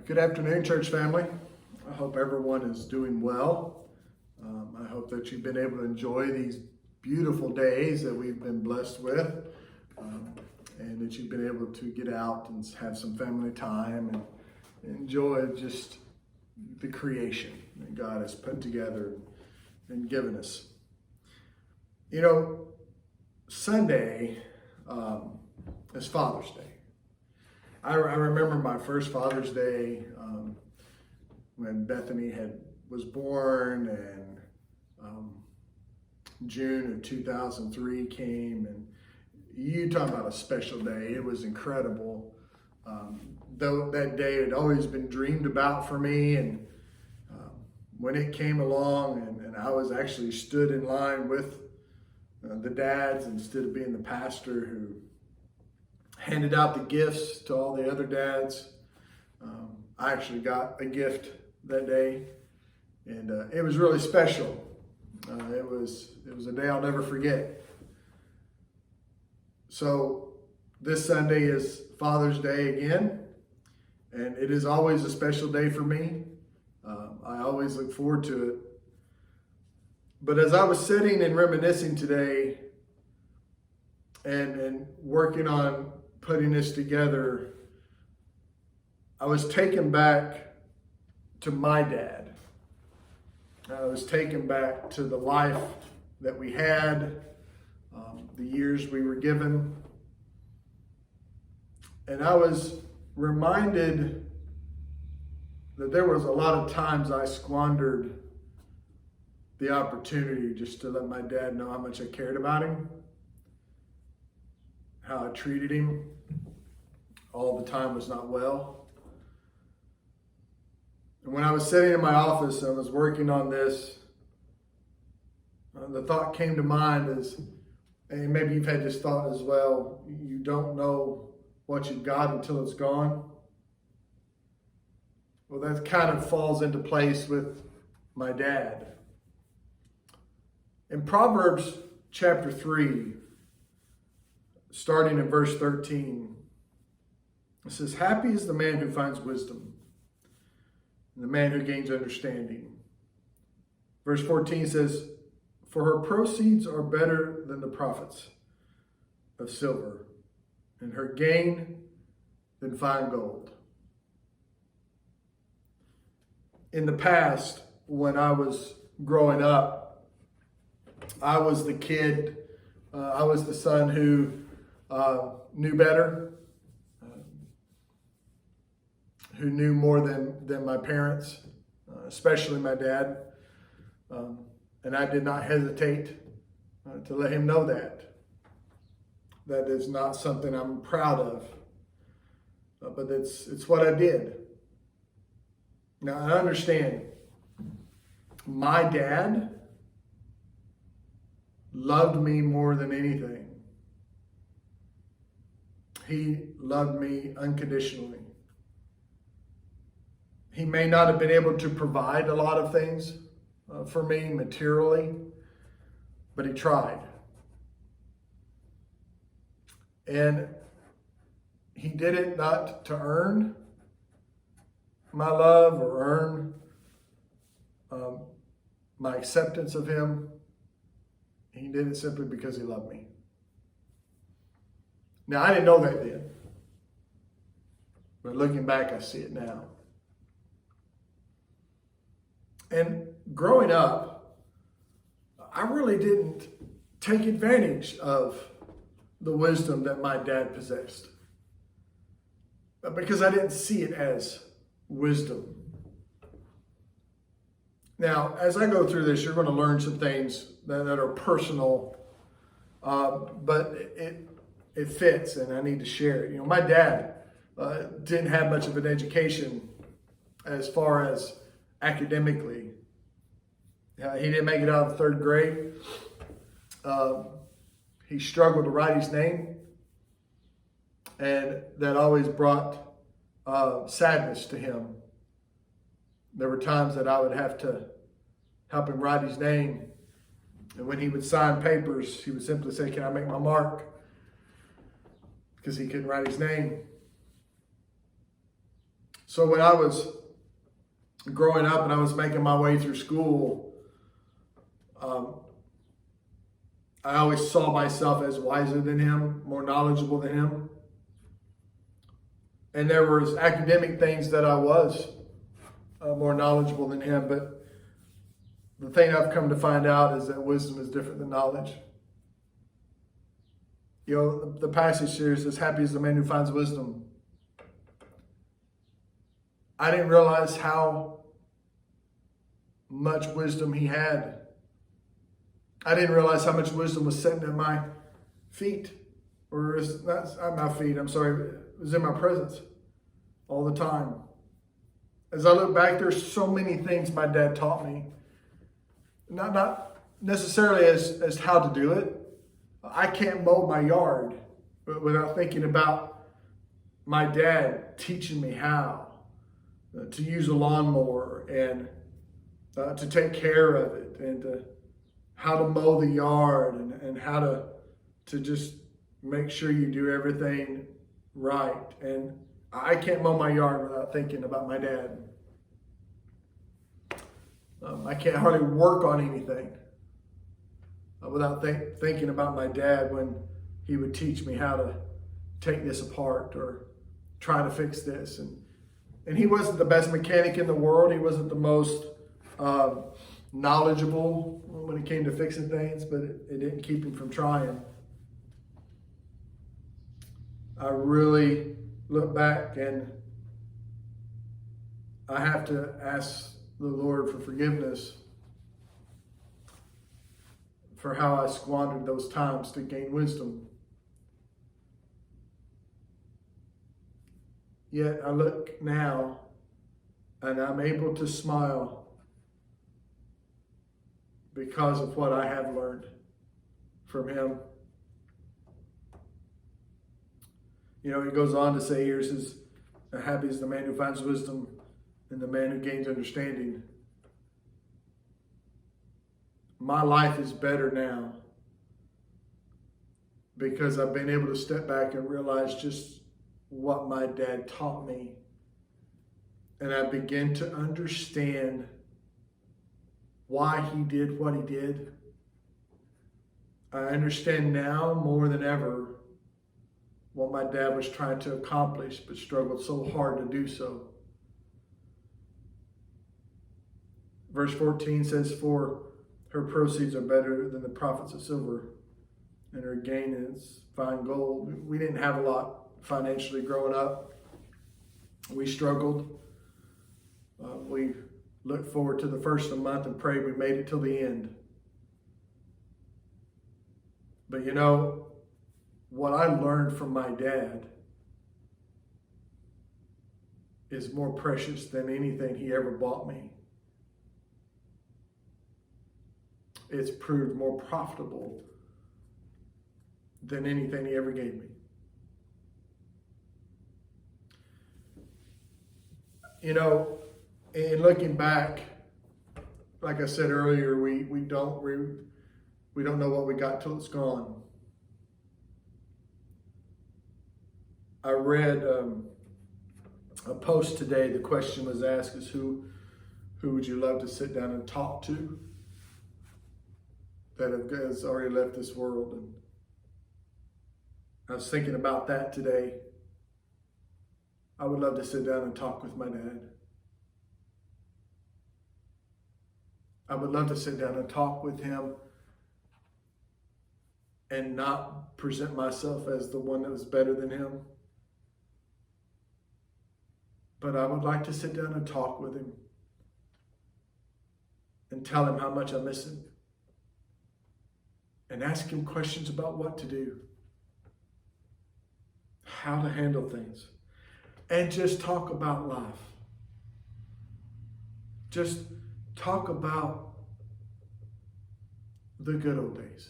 Good afternoon, church family. I hope everyone is doing well. I hope that you've been able to enjoy these beautiful days that we've been blessed with, and that you've been able to get out and have some family time and enjoy just the creation that God has put together and given us. You know, Sunday is Father's Day. I remember my first Father's Day when Bethany was born, and June of 2003 came, and you talk about a special day. It was incredible. Though that day had always been dreamed about for me, and when it came along, and I was actually stood in line with the dads instead of being the pastor who handed out the gifts to all the other dads. I actually got a gift that day, and it was really special. It was a day I'll never forget. So this Sunday is Father's Day again, and it is always a special day for me. I always look forward to it. But as I was sitting and reminiscing today and working on putting this together, I was taken back to my dad. I was taken back to the life that we had, the years we were given. And I was reminded that there was a lot of times I squandered the opportunity just to let my dad know how much I cared about him, how I treated him. All the time was not well. And when I was sitting in my office and I was working on this, the thought came to mind is, and maybe you've had this thought as well, you don't know what you've got until it's gone. Well, that kind of falls into place with my dad. In Proverbs chapter 3, starting in verse 13, it says, "Happy is the man who finds wisdom, and the man who gains understanding." Verse 14 says, "For her proceeds are better than the profits of silver, and her gain than fine gold." In the past, when I was growing up, I was the kid, I was the son who knew better, who knew more than my parents, especially my dad. And I did not hesitate to let him know that. That is not something I'm proud of, but it's what I did. Now, I understand, my dad loved me more than anything. He loved me unconditionally. He may not have been able to provide a lot of things for me materially, but he tried. And he did it not to earn my love or earn my acceptance of him. He did it simply because he loved me. Now, I didn't know that then, but looking back, I see it now. And growing up, I really didn't take advantage of the wisdom that my dad possessed, because I didn't see it as wisdom. Now, as I go through this, you're going to learn some things that are personal, but it fits, and I need to share it. You know, my dad didn't have much of an education as far as academically. He didn't make it out of the third grade. He struggled to write his name, and that always brought sadness to him. There were times that I would have to help him write his name, and when he would sign papers, he would simply say, "Can I make my mark?" Because he couldn't write his name. So when I was growing up and I was making my way through school, I always saw myself as wiser than him, more knowledgeable than him. And there was academic things that I was more knowledgeable than him. But the thing I've come to find out is that wisdom is different than knowledge. You know, the passage here says, happy is the man who finds wisdom. I didn't realize how much wisdom he had. I didn't realize how much wisdom was sitting at my feet. Or it's not at my feet, I'm sorry. It was in my presence all the time. As I look back, there's so many things my dad taught me. Not necessarily as how to do it. I can't mow my yard without thinking about my dad teaching me how to use a lawnmower and to take care of it, and how to mow the yard, and how to just make sure you do everything right. And I can't mow my yard without thinking about my dad. I can't hardly work on anything without thinking about my dad when he would teach me how to take this apart or try to fix this. And he wasn't the best mechanic in the world. He wasn't the most knowledgeable when it came to fixing things, but it didn't keep him from trying. I really look back and I have to ask the Lord for forgiveness for how I squandered those times to gain wisdom. Yet I look now and I'm able to smile because of what I have learned from him. You know, he goes on to say here, says, happy is the man who finds wisdom and the man who gains understanding. My life is better now because I've been able to step back and realize just what my dad taught me. And I begin to understand why he did what he did. I understand now more than ever what my dad was trying to accomplish, but struggled so hard to do so. Verse 14 says, for her proceeds are better than the profits of silver, and her gain is fine gold. We didn't have a lot financially growing up. We struggled. We looked forward to the first of the month and prayed we made it till the end. But you know, what I learned from my dad is more precious than anything he ever bought me. It's proved more profitable than anything he ever gave me. You know, in looking back, like I said earlier, we don't know what we got till it's gone. I read a post today. The question was asked is who would you love to sit down and talk to that has already left this world? And I was thinking about that today. I would love to sit down and talk with my dad. I would love to sit down and talk with him and not present myself as the one that was better than him. But I would like to sit down and talk with him and tell him how much I miss him and ask him questions about what to do, how to handle things, and just talk about life. Just talk about the good old days.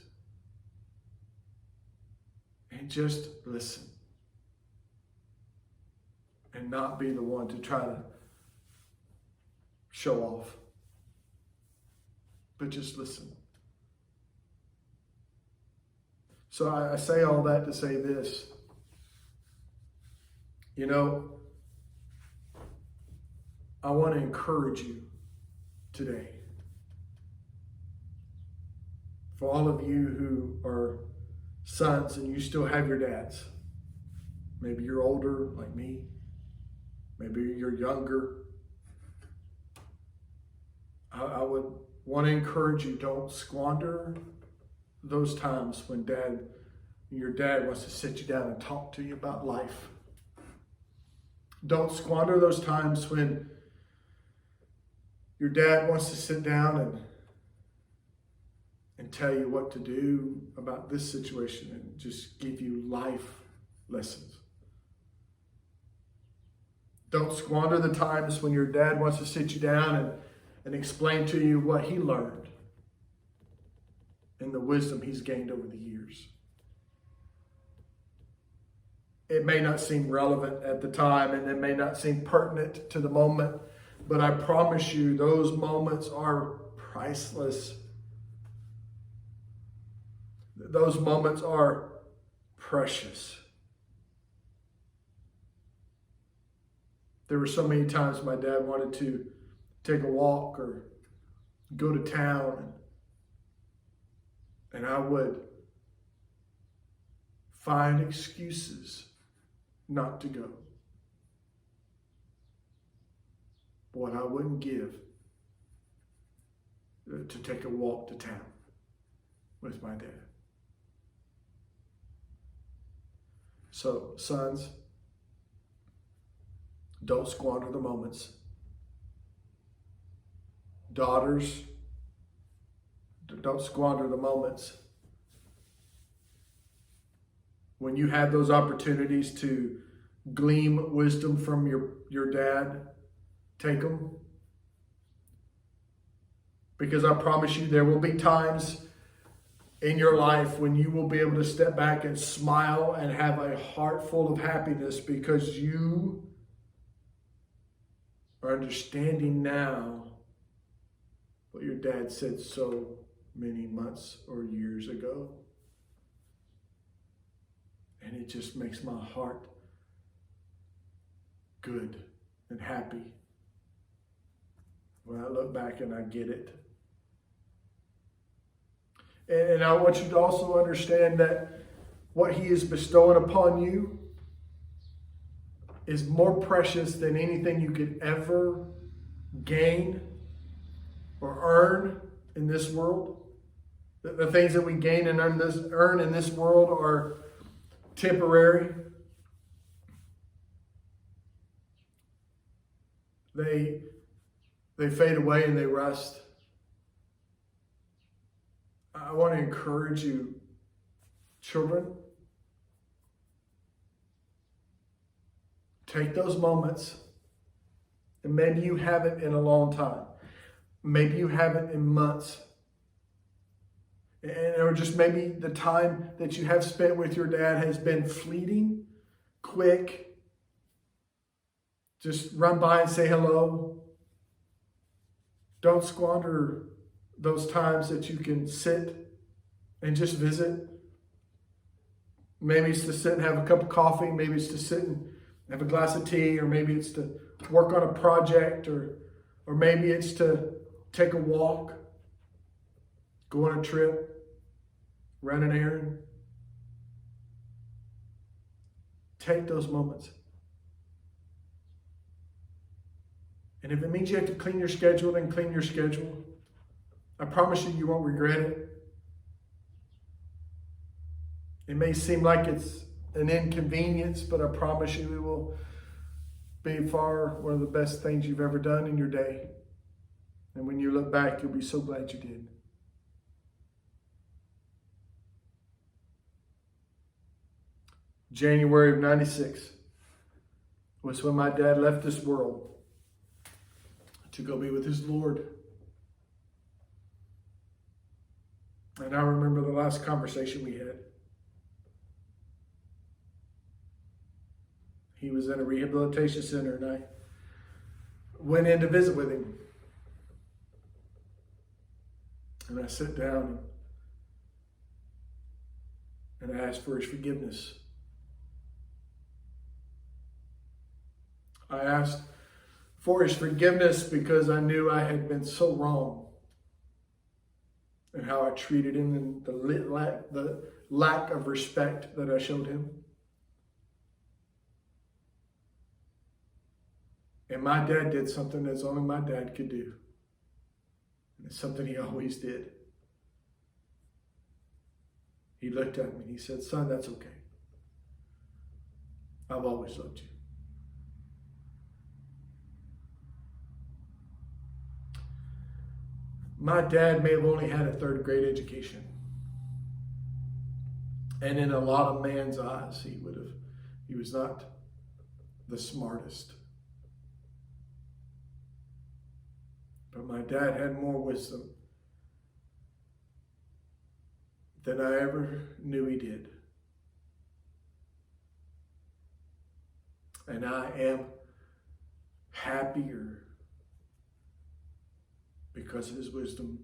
And just listen. And not be the one to try to show off. But just listen. So I say all that to say this. You know, I want to encourage you today. For all of you who are sons and you still have your dads, maybe you're older like me, maybe you're younger, I would want to encourage you, don't squander those times when your dad wants to sit you down and talk to you about life. Don't squander those times when your dad wants to sit down and tell you what to do about this situation and just give you life lessons. Don't squander the times when your dad wants to sit you down and explain to you what he learned and the wisdom he's gained over the years. It may not seem relevant at the time and it may not seem pertinent to the moment, but I promise you those moments are priceless. Those moments are precious. There were so many times my dad wanted to take a walk or go to town, and I would find excuses not to go. What I wouldn't give to take a walk to town with my dad. So, sons, don't squander the moments. Daughters, don't squander the moments. When you have those opportunities to glean wisdom from your dad, take them. Because I promise you, there will be times in your life when you will be able to step back and smile and have a heart full of happiness because you are understanding now what your dad said so many months or years ago. And it just makes my heart good and happy when I look back and I get it. And I want you to also understand that what he is bestowing upon you is more precious than anything you could ever gain or earn in this world. The things that we gain and earn in this world are temporary. They fade away and they rust. I want to encourage you, children, take those moments, and maybe you haven't in a long time. Maybe you haven't in months. Or just maybe the time that you have spent with your dad has been fleeting, quick. Just run by and say hello. Don't squander those times that you can sit and just visit. Maybe it's to sit and have a cup of coffee. Maybe it's to sit and have a glass of tea. Or maybe it's to work on a project. Or maybe it's to take a walk, go on a trip, run an errand. Take those moments. And if it means you have to clean your schedule, then clean your schedule. I promise you, you won't regret it. It may seem like it's an inconvenience, but I promise you it will be far one of the best things you've ever done in your day. And when you look back, you'll be so glad you did. January of '96 was when my dad left this world to go be with his Lord. And I remember the last conversation we had. He was in a rehabilitation center and I went in to visit with him. And I sat down and I asked for his forgiveness. I asked for his forgiveness, because I knew I had been so wrong in how I treated him and the lack of respect that I showed him. And my dad did something that's only my dad could do. And it's something he always did. He looked at me and he said, "Son, that's okay. I've always loved you." My dad may have only had a third grade education. And in a lot of man's eyes, he was not the smartest. But my dad had more wisdom than I ever knew he did. And I am happier because of his wisdom,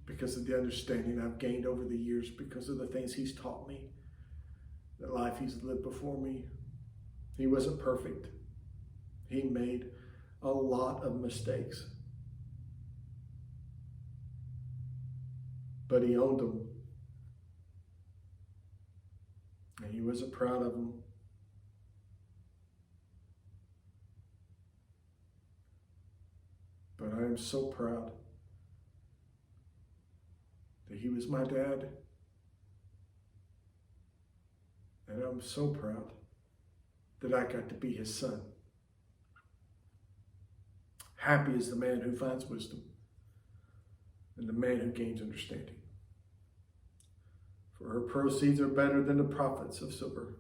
because of the understanding I've gained over the years, because of the things he's taught me, the life he's lived before me. He wasn't perfect. He made a lot of mistakes. But he owned them. And he wasn't proud of them. But I am so proud that he was my dad. And I'm so proud that I got to be his son. Happy is the man who finds wisdom and the man who gains understanding. For her proceeds are better than the profits of silver,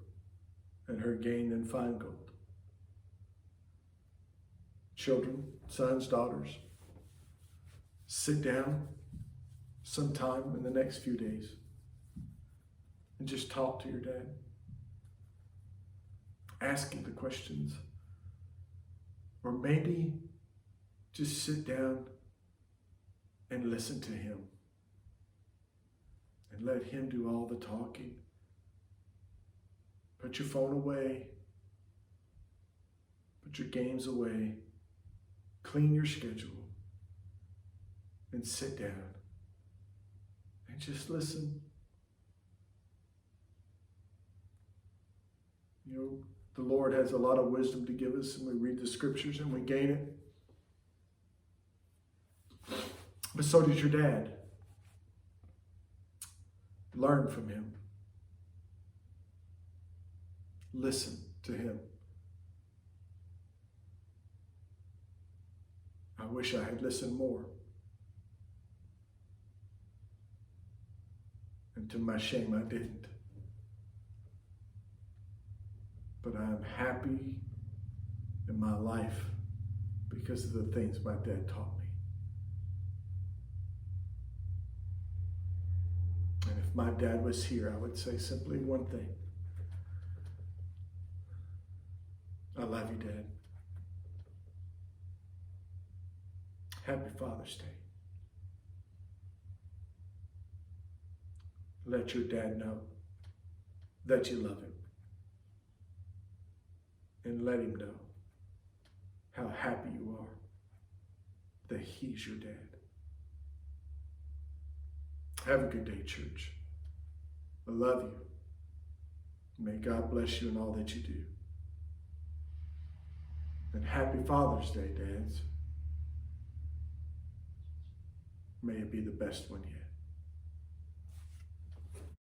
and her gain than fine gold. Children, sons, daughters, sit down sometime in the next few days and just talk to your dad. Ask him the questions. Or maybe just sit down and listen to him. And let him do all the talking. Put your phone away. Put your games away. Clean your schedule. And sit down. And just listen. You know, the Lord has a lot of wisdom to give us, and we read the scriptures and we gain it. But so does your dad. Learn from him. Listen to him. I wish I had listened more. And to my shame, I didn't. But I am happy in my life because of the things my dad taught me. And if my dad was here, I would say simply one thing. I love you, Dad. Happy Father's Day. Let your dad know that you love him. And let him know how happy you are that he's your dad. Have a good day, church. I love you. May God bless you in all that you do. And happy Father's Day, dads. May it be the best one yet.